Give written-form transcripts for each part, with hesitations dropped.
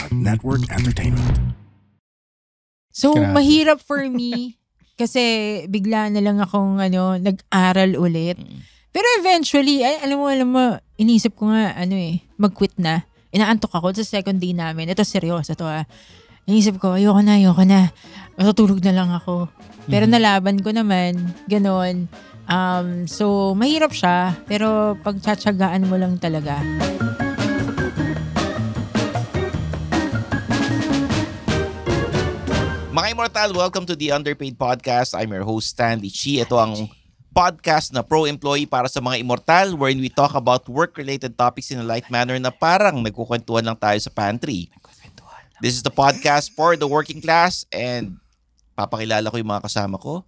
Pod Network Entertainment. So, mahirap for me kasi bigla na lang akong nag-aral ulit. Pero eventually, alam mo, inisip ko nga, mag-quit na. Inaantok ako sa second day namin. Ito, seryoso to Inisip ko, ayoko na. Matutulog na lang ako. Pero nalaban ko naman, ganon. So, mahirap siya, pero pagtsatsagaan mo lang talaga. Mga Immortal, welcome to the Underpaid Podcast. I'm your host, Stanley Chi. Ito ang podcast na pro-employee para sa mga Immortal wherein we talk about work-related topics in a light manner na parang nagkukwentuhan lang tayo sa pantry. This is the podcast for the working class and papakilala ko yung mga kasama ko.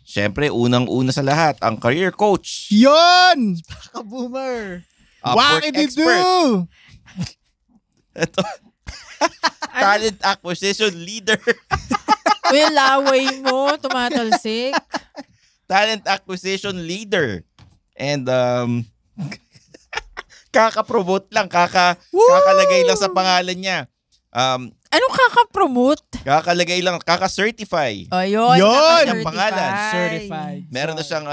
Siyempre, unang-una sa lahat, ang career coach. Yon! Boomer! What did you do? Ito. Talent acquisition leader. Uy, laway mo, tumatalsik. Talent acquisition leader. And kaka-promote lang, kakalagay lang sa pangalan niya. Anong kaka-promote? Kakalagay lang, kaka-certify. Yun! Kanyang pangalan. Certified. Meron na siyang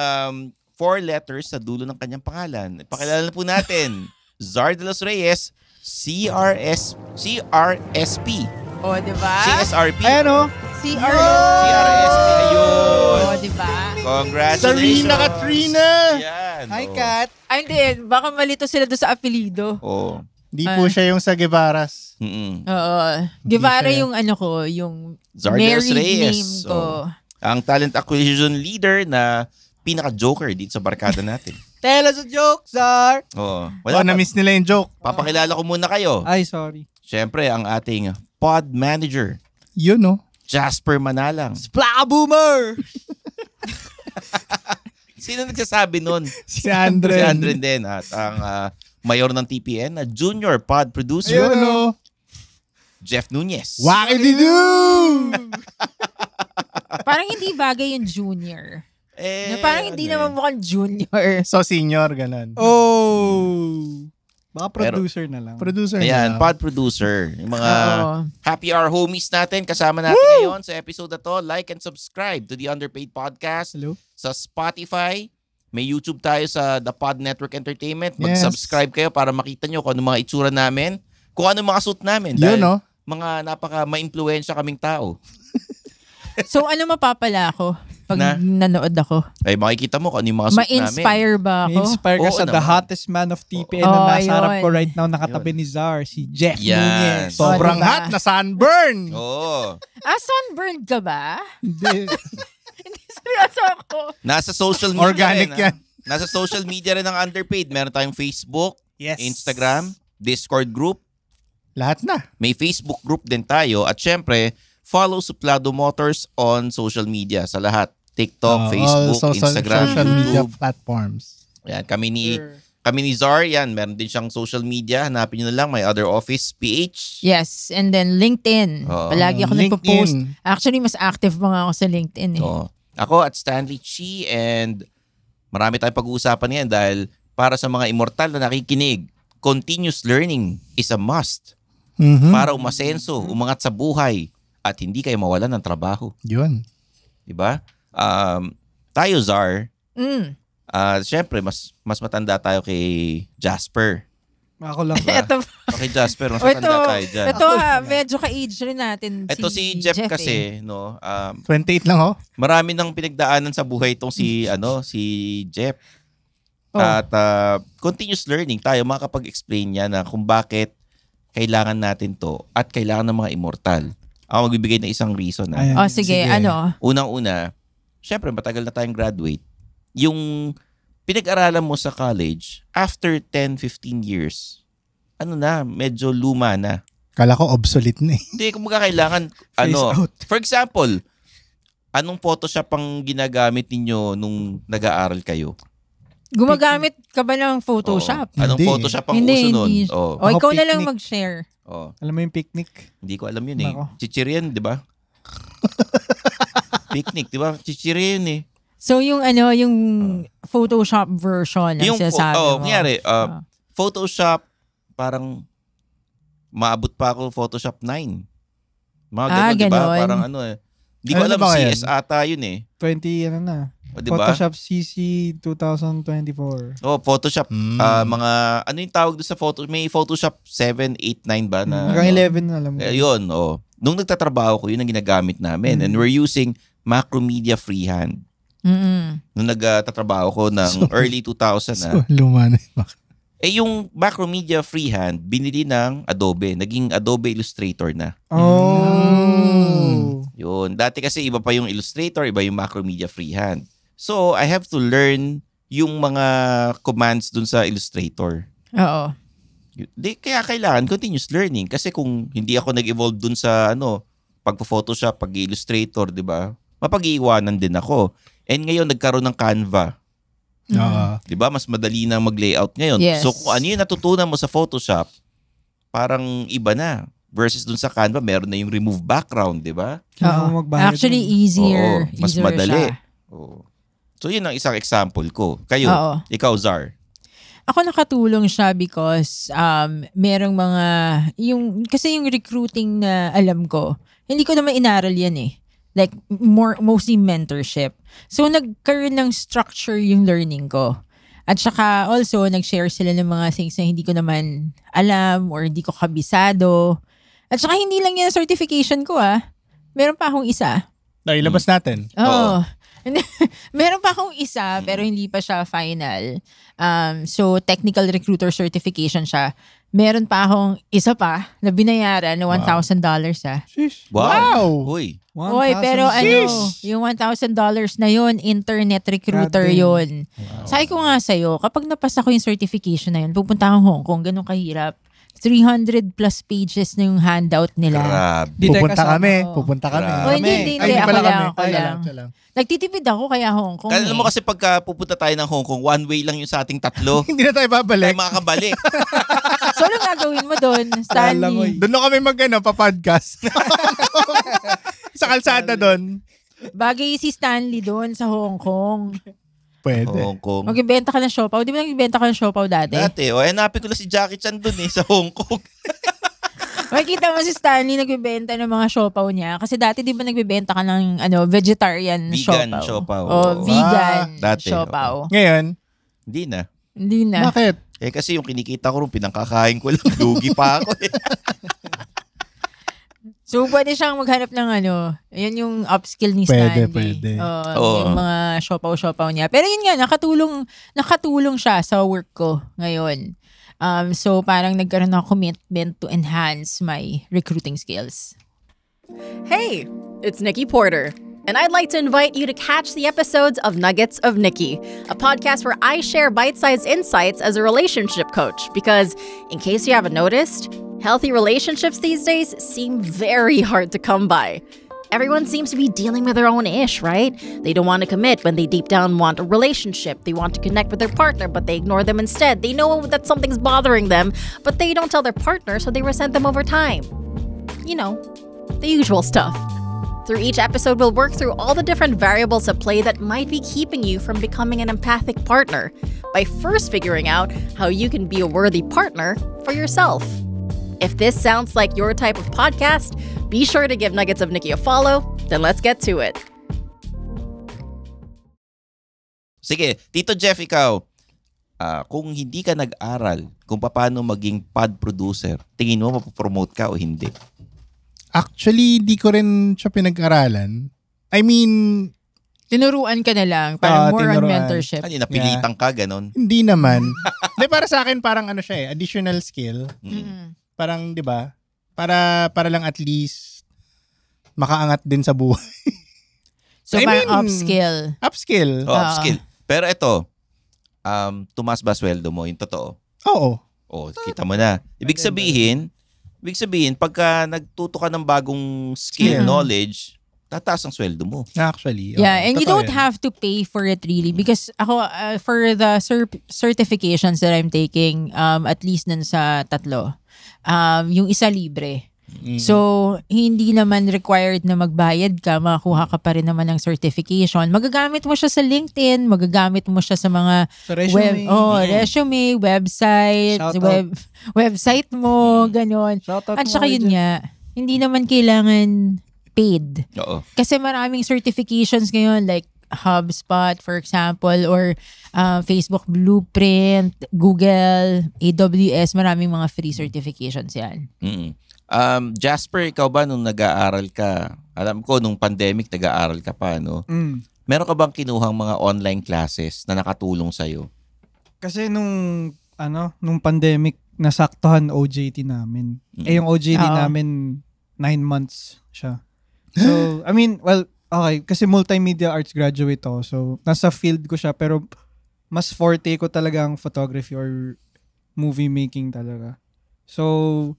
4 letters sa dulo ng kanyang pangalan. Pakilala po natin, Zar de los Reyes, CRSP. Diba? CSRP. Ayan CRSP. Ayun. Diba? Congratulations. Sarina Katrina. Yan. Hi, Kat. Ay, hindi. Baka malito sila doon sa apelido. Di po siya yung sa Guevaras. Oo. Guevara yung yung Zar de los married Reyes. name ko. Ang talent acquisition leader na pinaka-joker dito sa barkada natin. Tell us a joke, Zar. Na-miss nila yung joke. Papakilala ko muna kayo. Ay, sorry. Siyempre, ang ating pod manager. Yun, no? Jasper Manalang. Splaka Boomer! Sino nagsasabi nun? Si Andre. Si Andre din. At ang mayor ng TPN na junior pod producer. Ayun, no? Jeff Nunez. Wakididoo! Parang hindi bagay yung junior. Parang hindi naman mukhang junior. So, senior, ganun. Baka producer na lang. Producer Ayan, na. pod producer. Yung mga happy hour homies natin. Kasama natin ngayon sa episode na to. Like and subscribe to the Underpaid Podcast. Hello? Sa Spotify. May YouTube tayo sa The Pod Network Entertainment. Yes. Mag-subscribe kayo para makita nyo kung ano mga itsura namin. Kung ano mga suit namin. Yun, Dahil no? mga napaka-ma-influensya kaming tao. So, ano mapapala ako pag nanood ako? Ay, makikita mo kung ano yung mga suit namin. Ma-inspire ba ako? Ma-inspire ka Oo sa naman. the hottest man of TPN na nasa harap ko yun. right now, nakatabi ni Zar, si Jeff Yan. Nunez. Sobrang diba? hot na sunburn. Oo. Sunburned ka ba? Hindi. Hindi, seryoso ako. Nasa social media Organic rin. yan. Nasa social media rin ng Underpaid. Meron tayong Facebook, Yes. Instagram, Discord group. Lahat na. May Facebook group din tayo. At syempre, follow Suplado Motors on social media sa lahat. TikTok, Facebook, all Instagram, social media YouTube. platforms. Yan, kami ni Zar, yan. Meron din siyang social media. Hanapin nyo na lang. May Other Office, PH. Yes, and then LinkedIn. Oo. Palagi ako LinkedIn. nagpo-post. Actually, mas active pa nga ako sa LinkedIn. Oo. Ako at Stanley Chi and marami tayong pag-uusapan ngayon dahil para sa mga immortal na nakikinig, continuous learning is a must para umasenso, umangat sa buhay at hindi kayo mawalan ng trabaho. Yun. Diba? Tayo, Zar, syempre, mas matanda tayo kay Jasper. Ako lang. Diba? Ito, Okay, Jasper, mas matanda tayo dyan. medyo ka-age rin natin. Ito si Jeff kasi, no, 28 lang, oh. marami nang pinagdaanan sa buhay itong si Jeff. At continuous learning tayo makakapag-explain niya na kung bakit kailangan natin to at kailangan ng mga immortal. Ako magbibigay ng isang reason. Ayan. Sige. Unang-una, syempre matagal na tayong graduate. Yung pinag-aralan mo sa college, after 10-15 years, medyo luma na. Kala ko obsolete na eh. Hindi, kung kailangan, out. for example, anong Photoshop ang ginagamit ninyo nung nag-aaral kayo? Gumagamit ka ba ng Photoshop? Anong Hindi. Photoshop ang uso nun? Hindi. Oh. O, ikaw na lang Picnic. mag-share. Oh. Alam mo yung picnic? Hindi ko alam yun eh. Nako. Chichiryan, di ba? Picnic, di ba? Chichiryan eh. So, yung Photoshop version ng Yung sinasabi mo. kunyari, Photoshop, parang maabot pa ako Photoshop 9. Mga ganun, di ba? ganon. Parang ano eh. Hindi ko Ano alam, ba ngayon? CS ata yun eh. 20, ano na. O, di ba? Photoshop CC 2024. Oh, Photoshop. Mm. Mga, ano yung tawag doon sa Photoshop? May Photoshop 7, 8, 9 ba? Na, Hanggang 11 na alam mo. Yun, oh. Nung nagtatrabaho ko, yun ang ginagamit namin. And we're using Macromedia Freehand. Mm-mm. Nung nagtatrabaho ko ng early 2000 na. So, luma na yung Yung Macromedia Freehand, binili ng Adobe. Naging Adobe Illustrator na. Oh. Yun. Dati kasi iba pa yung Illustrator, iba yung Macromedia Freehand. So, I have to learn yung mga commands dun sa Illustrator. Oo. Kaya kailangan continuous learning. Kasi kung hindi ako nag-evolve dun sa pagpo-Photoshop, pag-Illustrator, di ba? Mapag-iiwanan din ako. And ngayon, nagkaroon ng Canva. Di ba? Mas madali na mag-layout ngayon. Yes. So, kung ano yung natutunan mo sa Photoshop, parang iba na. Versus dun sa Canva, meron na yung remove background, di ba? Kailangan mo magbayad Actually, nun. easier. Oo, mas Easier madali. siya. Oo. So, yun ang isang example ko. Kayo, Oo. ikaw, Zar. Ako nakatulong siya because merong mga, kasi yung recruiting na alam ko, hindi ko naman inaral yan eh. Like, mostly mentorship. So, nagkaroon ng structure yung learning ko. At saka, also, nag-share sila ng mga things na hindi ko naman alam or hindi ko kabisado. At saka, hindi lang yan certification ko Meron pa akong isa. ilabas natin. Oo. Meron pa akong isa, pero hindi pa siya final. So, technical recruiter certification siya. Meron pa akong isa pa na binayaran na $1,000 Sheesh. Wow! Uy. Oy, pero yung $1,000 na yun, internet recruiter God damn. yun. Sabi ko nga sa'yo, kapag napasa ko yung certification na yun, pupunta akong Hong Kong, ganun kahirap. 300 plus pages na yung handout nila. Grabe. Di tayo Pupunta kasama. kami. Oo. Pupunta kami. Grabe. Oh, hindi. Ay, Ako pala lang, kami. ako Ay, lang. siya lang. Nagtitipid ako kaya Hong Kong. Alam mo kasi pagka pupunta tayo ng Hong Kong, one way lang yung sa ating tatlo. Hindi na tayo Tayo babalik. makakabalik. So, anong gagawin mo doon, Stanley? Doon na kami pa-podcast. Sa kalsada doon. Bagay si Stanley doon sa Hong Kong. Pwede. Hong Kong. Magbibenta ka ng siopaw. Di ba nagbibenta ka ng siopaw dati? Dati, hanapin ko lang si Jackie Chan dun sa Hong Kong. Makikita mo si Stanley nagbibenta ng mga siopaw niya. Kasi dati di ba nagbibenta ka ng vegetarian Vegan siopaw? siopaw. Vegan Dati, siopaw. Ngayon, Hindi na. Hindi na. bakit? Kasi yung kinikita ko rin, pinangkakain ko lang. Lugi pa ako eh. So, pwede siyang maghanap ng yan yung upskill ni Pwede, Stanley. pwede. Oo. Yung mga siopaw-siopaw niya. Pero yun nga, nakatulong siya sa work ko ngayon. So, parang nagkaroon ako commitment to enhance my recruiting skills. Hey, it's Nikki Porter, and I'd like to invite you to catch the episodes of Nuggets of Nikki, a podcast where I share bite-sized insights as a relationship coach. Because, in case you haven't noticed, healthy relationships these days seem very hard to come by. Everyone seems to be dealing with their own ish, right? They don't want to commit when they deep down want a relationship. They want to connect with their partner, but they ignore them instead. They know that something's bothering them, but they don't tell their partner, so they resent them over time. You know, the usual stuff. Through each episode, we'll work through all the different variables at play that might be keeping you from becoming an empathic partner by first figuring out how you can be a worthy partner for yourself. If this sounds like your type of podcast, be sure to give Nuggets of Nikki a follow. Then let's get to it. Sige, Tito Jeff, ikaw. Kung hindi ka nag-aral kung paano maging pod producer, tingin mo mapopromote ka o hindi? Actually, di ko rin siya pinag-aralan. I mean, Tinuruan ka na lang. Parang more on tinuruan. mentorship. Ano, napilitan ka, ganon? hindi naman. Hindi, para sa akin, parang additional skill. Mm. Parang, di ba? Para lang at least makaangat din sa buhay. So, I parang mean, upskill. Upskill. Upskill. Pero ito, tumas ba sweldo mo? Yung totoo. Oo. Kita mo na. Ibig sabihin, pagka nagtuto ka ng bagong skill, Yeah. knowledge, tataas ang sweldo mo. Actually. Yeah, and you totoo don't yan. have to pay for it really because ako for the certifications that I'm taking at least nun sa tatlo. Yung isa libre. So, hindi naman required na magbayad ka, makakuha ka pa rin naman ng certification. Magagamit mo siya sa LinkedIn, magagamit mo siya sa mga Sa resume. resume, website, Shoutout. website mo, ganon. Shoutout At mo saka ako yun dyan. nga, hindi naman kailangan paid. Oo. Kasi maraming certifications ngayon like HubSpot, for example, or Facebook Blueprint, Google, AWS, maraming mga free certifications yan. Mm. Jasper, ikaw ba nung nag-aaral ka, alam ko nung pandemic nag-aaral ka pa, no? Meron ka bang kinuhang mga online classes na nakatulong sa'yo? Kasi nung pandemic, nasaktuhan OJT namin. Yung OJT namin, 9 months siya. So, I mean, well, okay, kasi multimedia arts graduate ako. So, nasa field ko siya, pero mas forte ko talaga ang photography or movie making talaga. So,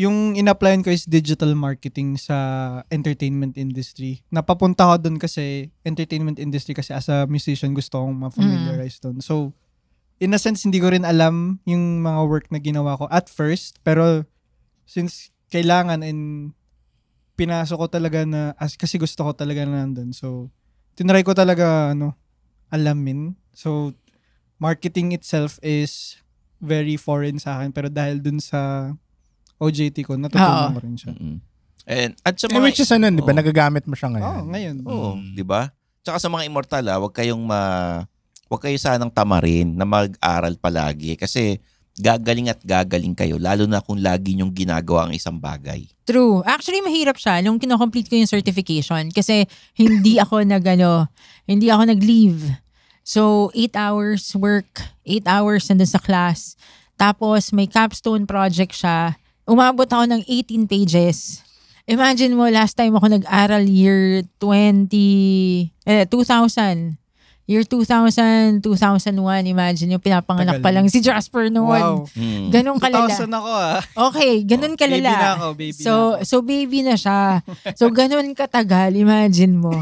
yung in-applyan ko is digital marketing sa entertainment industry. Napapunta ko doon kasi entertainment industry kasi as a musician gusto kong ma-familiarize doon. So, in a sense, hindi ko rin alam yung mga work na ginawa ko at first. Pero, since kailangan and pinasok ko talaga na, kasi gusto ko talaga na nandun. So, tinry ko talaga, alamin. So, marketing itself is very foreign sa akin. Pero dahil dun sa OJT ko, natutunan ko rin siya. And, at sa Which is di ba? Nagagamit mo siya ngayon. Oo, ngayon. Oo, di ba? Tsaka sa mga immortal, wag kayo sanang tamarin na mag-aral palagi kasi gagaling at gagaling kayo, lalo na kung lagi nyong ginagawa ang isang bagay. True. Actually, mahirap siya nung kino-complete ko yung certification kasi hindi ako nag-leave. So, 8 hours work, 8 hours nandun sa class. Tapos, may capstone project siya. Umabot ako ng 18 pages. Imagine mo, last time ako nag-aral year 2000. Year 2000, 2001, imagine yung pinapanganak pa lang si Jasper noon. Wow. Ganun kalala. 2000 ako Okay, ganun kalala. Baby na ako, baby na ako. So baby na siya. So ganun katagal, imagine mo.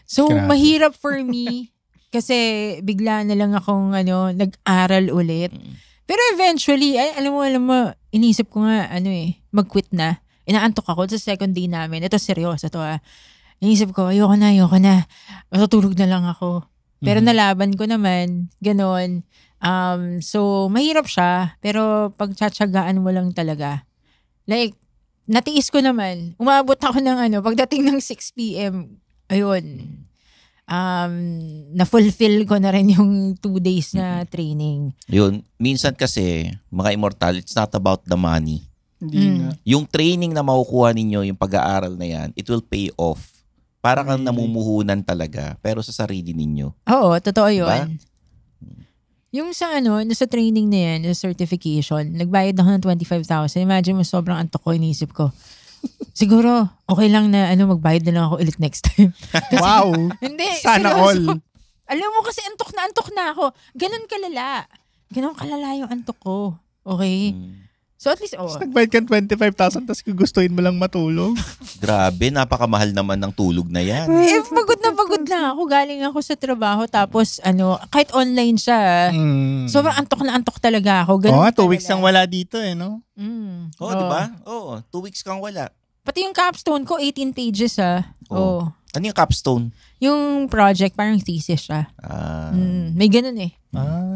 So Grabe. mahirap for me kasi bigla na lang akong nag-aral ulit. Pero eventually, alam mo, inisip ko nga mag-quit na. Inaantok ako sa second day namin. Ito seryoso to Inisip ko, ayoko na. Matutulog na lang ako. Pero nalaban ko naman, ganon. So, mahirap siya, pero pagtsatsagaan mo lang talaga. Like, natiis ko naman. Umabot ako ng pagdating ng 6 p.m., ayun, na-fulfill ko na rin yung 2 days na training. Yun, minsan kasi, mga immortal, it's not about the money. Hindi nga. Yung training na makukuha ninyo, yung pag-aaral na yan, it will pay off. Para kang namumuhunan talaga, pero sa sarili ninyo. Oo, totoo yun. Diba? Yung sa sa training na yan, sa certification, nagbayad ako ng 25,000. Imagine mo, sobrang antok ko, inisip ko. Siguro, okay lang na magbayad na lang ako ulit next time. Wow. Hindi, Sana seryoso. all. Alam mo kasi antok na ako. Ganon kalala. Ganon kalala yung antok ko. Okay? So at least, Nagbayad ka 25,000 tapos gugustuhin mo lang matulog. Grabe, napakamahal naman ng tulog na yan. pagod na ako. Galing ako sa trabaho. Tapos, kahit online siya. Sobrang antok na antok talaga ako. Ganon 2 weeks kang wala dito no? Oo, di ba? Oo, 2 weeks kang wala. Pati yung capstone ko, 18 pages Oo. Ano yung capstone? Yung project, parang thesis siya. May ganun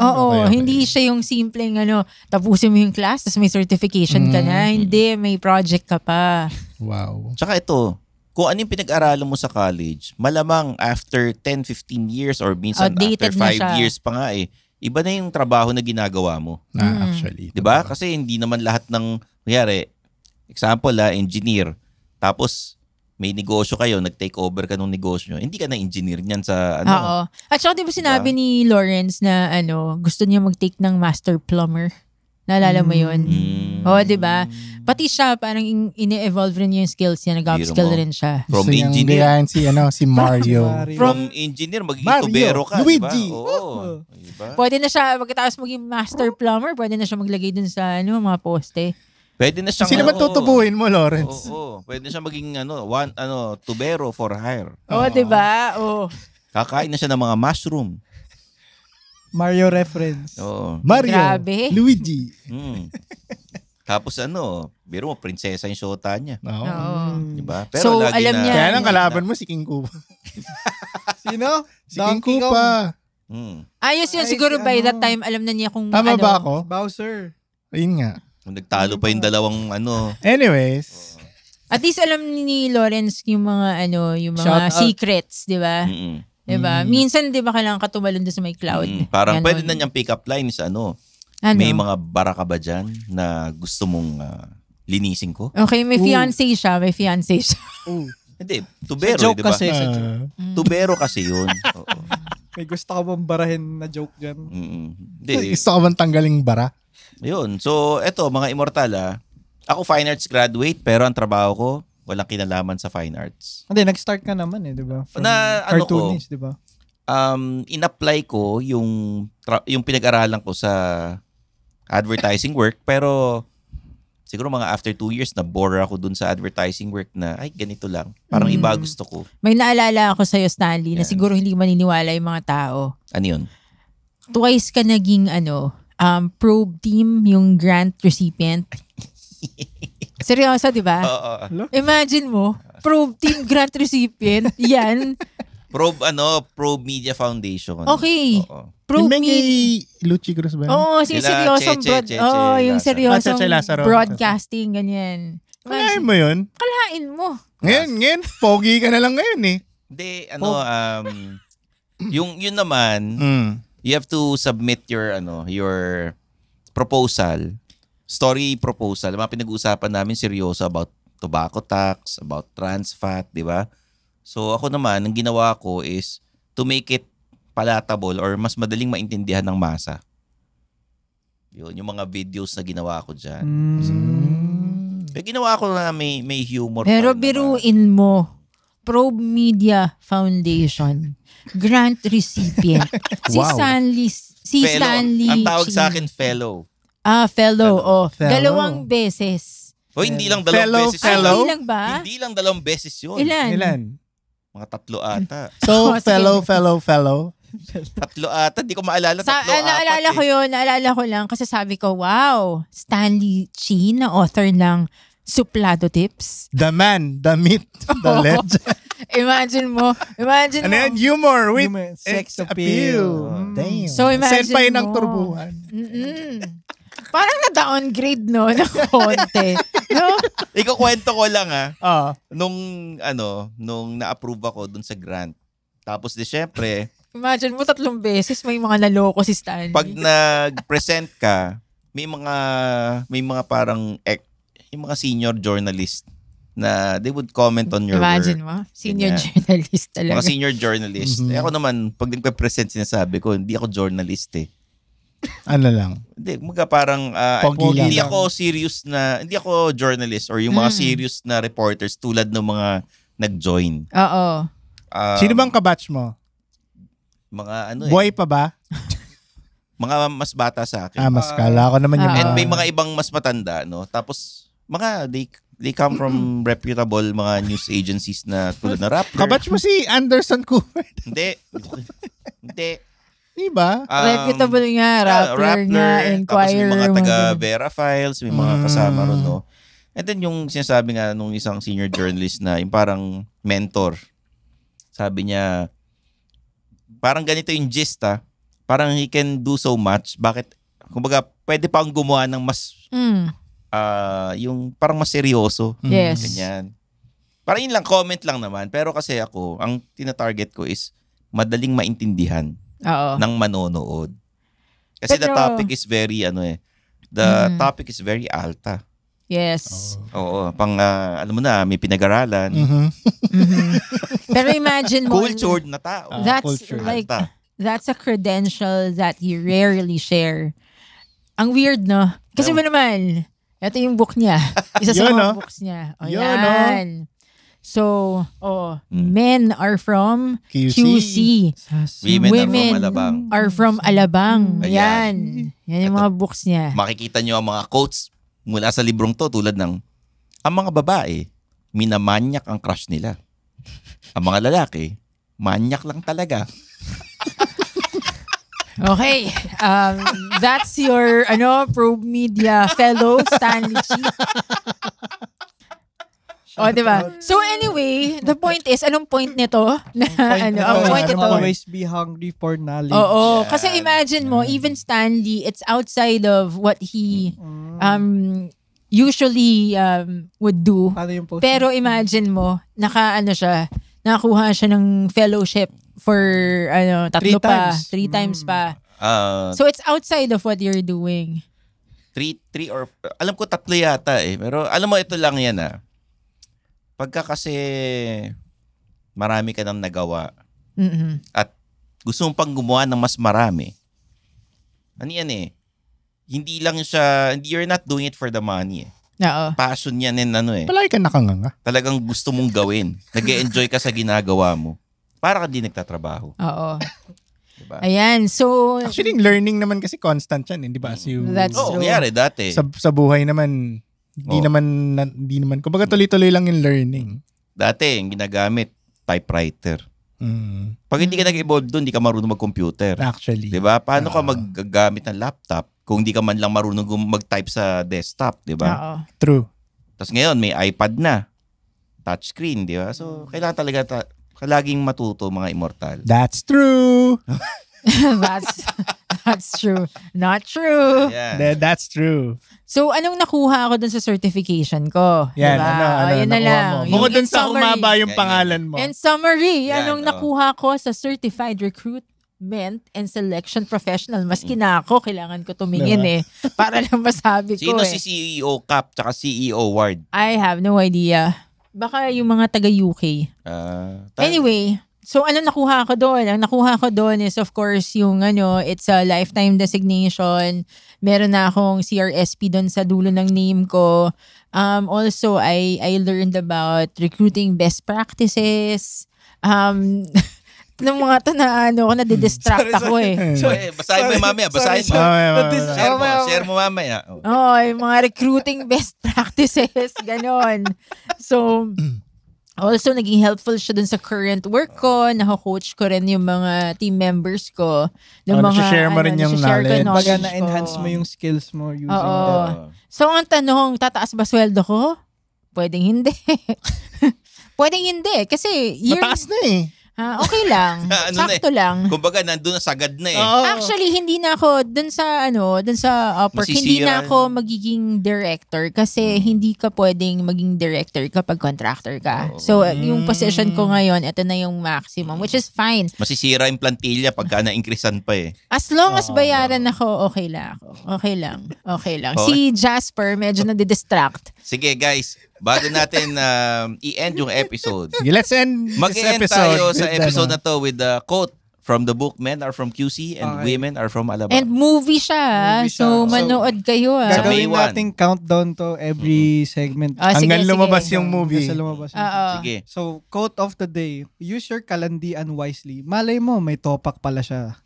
Oo, okay. hindi siya yung simpleng tapusin mo yung class, tapos may certification ka na. Hindi, may project ka pa. Wow. Tsaka ito, kung ano yung pinag-aralan mo sa college, malamang after 10, 15 years or minsan Outdated after na 5 siya. years pa nga iba na yung trabaho na ginagawa mo. Actually. 'Di ba? Kasi hindi naman lahat ng, kunyari, example engineer, tapos may negosyo kayo, nag-take over ka ng negosyo nyo, hindi ka na engineer niyan sa Oo. At saka di ba sinabi ni Lawrence na gusto niya mag-take ng master plumber? Naalala mo yun? Oo, di ba? Pati siya, parang ini-evolve rin yung skills niya, nag-upskill rin siya. From Gusto niyang engineer. gayahin si Mario. From engineer, magiging Mario, tubero ka, Luigi. diba? Oo. Diba? Pwede na siya, pagkatapos maging master plumber, pwede na siya maglagay dun sa mga poste. Pwede na siyang Sino ba tutubuhin mo, Lawrence? Oo. Pwede na siya maging tubero for hire. Oo, di ba? Oo. Kakain na siya ng mga mushroom. Mario reference. Oo. Mario, Grabe. Luigi. Tapos biro mo, prinsesa yung shota niya. Oo. Oo. Diba? So, lagi alam niya. Kaya lang kalaban mo si King Kupa. Sino? Si King Kupa. Ayos yun. Ay, Siguro si by ano. that time, alam na niya kung Tama ba ako? Bowser. Ayun nga. Nagtalo pa yung dalawang Anyways. At least alam ni Lawrence yung mga yung Shout mga out. secrets, di ba? Di ba? Minsan, di ba, kailangan katumalon doon sa may cloud. Parang Ganon. pwede na niyang pick up lines, may mga bara ka ba dyan na gusto mong linisin ko? Okay, may fiancé siya. May fiancé siya. Hindi, tubero, Joke di ba? kasi. Sa joke. Tubero kasi yun. Oo. May gusto ka bang barahin na joke dyan? Hindi. Gusto ka bang tanggaling bara? Yun. So, eto, mga immortal ako fine arts graduate, pero ang trabaho ko, walang kinalaman sa fine arts. Hindi, nag-start ka naman di ba? From Na, cartoonist, di ba? in-apply ko yung pinag-aralan ko sa advertising work, pero siguro mga after 2 years, na-bore ako dun sa advertising work na, ay, ganito lang. Parang iba gusto ko. May naalala ako sa'yo, Stanley, na siguro hindi maniniwala yung mga tao. Ano yun? Twice ka naging probe team, yung grant recipient. Seryoso, di ba? Oo. Imagine mo, probe team, grant recipient. Yan. Probe Media Foundation. Okay. Oo. Probe Yung may me. kay Lucci Cruz ba? Oo, yung Sila, seryosong Cheche, yung Lazaro. seryosong Cheche, Lazaro. broadcasting, ganyan. Kalahin mo yun? Kalain mo. Ngayon, pogi ka na lang ngayon eh. Hindi, yun naman, you have to submit your proposal, story proposal. Mga pinag-uusapan namin seryoso about tobacco tax, about trans fat, di ba? So ako naman, ang ginawa ko is to make it palatable or mas madaling maintindihan ng masa. Yun, yung mga videos na ginawa ko dyan. Pero ginawa ko na may humor. Pero pa rin naman. biruin mo, Probe Media Foundation, grant recipient. Wow. Si Fellow. Stanley. Ang tawag Chi. sa akin, fellow. Fellow. Oh. Fellow. 2 beses. O hindi lang dalawang beses. Fellow? Hindi lang ba? Hindi lang 2 beses yun. Ilan? Mga 3 ata. So, Oh, sige. fellow. 3 ata. Di ko maalala. 3, 4 Naalala ko yun. Naalala ko lang kasi sabi ko, wow, Stanley Chi na author ng Suplado Tips. The man, the myth, the legend. Imagine mo. Ano yan? Humor with Humor, sex sex appeal. appeal. Damn. So, imagine Senpai ng mo. turbuhan. Parang na-downgrade, no? Ng konti. No? Ikukwento ko lang Nung nung na-approve ako dun sa grant. Tapos syempre, Imagine mo 3 beses may mga naloko si Stanley. pag nag-present ka, may mga parang yung mga senior journalist na they would comment on your Imagine work. mo. Senior Ganyan. journalist talaga. Mga senior journalist. Ako naman, pag nagpe-present sinasabi ko, hindi ako journalist eh. ano lang. Hindi, mga parang Pogi lang. hindi ako journalist or yung mga serious na reporters tulad ng mga nag-join. Oo. Sino bang kabatch mo? Mga Boy pa ba? mga mas bata sa akin. Mas kala ko naman yung And mga... may mga ibang mas matanda, no? Tapos they come from reputable mga news agencies na tulad na Rappler. Kabatch mo si Anderson Cooper. Hindi. Diba? Reputable nga, Rappler nga, tapos may Inquirer. mga taga ganun. Vera Files, may mga kasama ron, no? And then yung sinasabi nga nung isang senior journalist na yung parang mentor, sabi niya, parang ganito yung gist parang he can do so much. Bakit? Kumbaga, pwede pa ang gumawa ng mas, yung parang mas seryoso. Yes. Ganyan. Parang yun lang, comment lang naman. Pero kasi ako, ang tina-target ko is madaling maintindihan Oo. ng manonood. Kasi the Pero- topic is very, the topic is very alta. Yes. Oo, alam mo na, may pinag-aralan. Pero imagine mo. Cultured na tao. That's culture. like, Alta. that's a credential that you rarely share. Ang weird, no? Kasi ba naman, ito yung book niya. Isa sa Yun, mga no? books niya. O, Yun, yan. So, men are from QC. Women are from Alabang. Are from Alabang. Ayan. Yan yung mga books niya. Makikita nyo ang mga quotes mula sa librong to tulad ng, ang mga babae, minamanyak ang crush nila. Ang mga lalaki, manyak lang talaga. Okay. That's your Probe Media fellow, Stanley Chi. Diba? So anyway, the point is, anong point nito? Ang point ito. Always be hungry for knowledge. Oo. Kasi imagine mo, even Stanley, it's outside of what he usually would do. Pero imagine mo, nakakuha siya ng fellowship for 3 times pa. So it's outside of what you're doing. 3 or alam ko 3 yata eh. Pero alam mo ito lang yan Pagka kasi marami ka nang nagawa at gusto mong pang gumawa ng mas marami. Hindi lang siya, you're not doing it for the money Oo. Passion yan Palagi ka nakanganga. Talagang gusto mong gawin. Nag-e-enjoy ka sa ginagawa mo. Para ka di nagtatrabaho. Oo. Diba? Ayan, so... Actually, learning naman kasi constant yan, di ba? That's true. Nangyari dati. Sa buhay naman, Hindi naman. Kumbaga tuloy-tuloy lang yung learning. Dati, yung ginagamit, typewriter. Pag hindi ka nag-evolve doon, hindi ka marunong mag-computer. Actually. Diba? Paano ka maggagamit ng laptop kung hindi ka man lang marunong mag-type sa desktop, diba? True. Tapos ngayon, may iPad na. Touchscreen, diba? So, kailangan talaga laging matuto, mga immortal. That's true. That's true. Not true. Yeah. That's true. So, anong nakuha ako dun sa certification ko? Yan, diba? Yun na lang. Bukod dun sa umaba yung pangalan mo. In summary, Yan, anong nakuha ko sa Certified Recruitment and Selection Professional? Maski na ako, kailangan ko tumingin para lang masabi ko Sino si CEO Cap tsaka CEO Ward? I have no idea. Baka yung mga taga-UK. Anyway, so ano nakuha ko doon? Ang nakuha ko doon is of course yung it's a lifetime designation. Meron na akong CRSP doon sa dulo ng name ko. Also, I learned about recruiting best practices. Ng mga to na nadidistract ako So, basahin mo yung mamaya. Basahin mo. Share mo mamaya. Yung mga recruiting best practices. Ganon. So, also, naging helpful siya dun sa current work ko. Nako-coach ko rin yung mga team members ko. Share mo rin yung knowledge. Baga na-enhance mo yung skills mo using that. So, ang tanong, tataas ba sweldo ko? Pwedeng hindi. Pwedeng hindi. Kasi, mataas na okay lang. Sakto lang. Kumbaga, nandun na sagad na Actually, hindi na ako dun sa Upwork, hindi na ako magiging director kasi hindi ka pwedeng maging director kapag contractor ka. So, yung position ko ngayon, ito na yung maximum, which is fine. Masisira yung plantilla pagka na-increasean pa As long as bayaran ako, okay lang ako. Okay lang. Si Jasper, medyo nadidistract. Sige, guys. Bago natin i-end yung episode. Let's end Mag-end tayo sa episode na to with the quote from the book, Men Are From QC and Women Are From Alabama. And movie siya. So, manood kayo. Gagawin natin countdown to every segment. Hanggang lumabas yung movie. Sige. So, quote of the day. Use your kalandian wisely. Malay mo, may topak pala siya.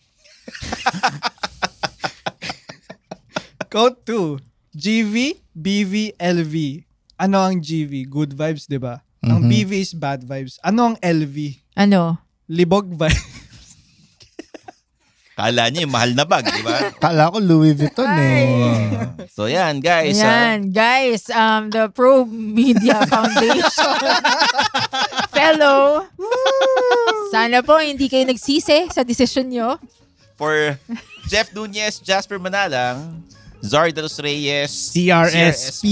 Quote 2. GV, BV, LV. Ano ang GV? Good vibes, di ba? Ang BV is bad vibes. Ano ang LV? Ano? Libog vibes. Kala niya yung mahal na bag, di ba? Kala ko Louis Vuitton So yan, guys. Guys, the Pro Media Foundation fellow. Sana po hindi kayo nagsisi sa desisyon nyo. For Jeff Nunez, Jasper Manalang, Zar de los Reyes, CRSP.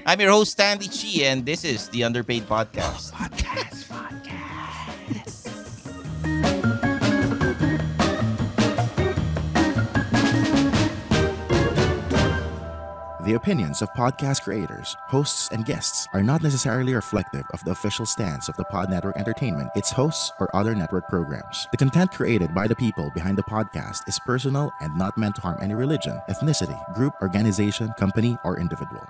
I'm your host, Stanley Chi, and this is the Underpaid Podcast. The opinions of podcast creators, hosts, and guests are not necessarily reflective of the official stance of the Pod Network Entertainment, its hosts, or other network programs. The content created by the people behind the podcast is personal and not meant to harm any religion, ethnicity, group, organization, company, or individual.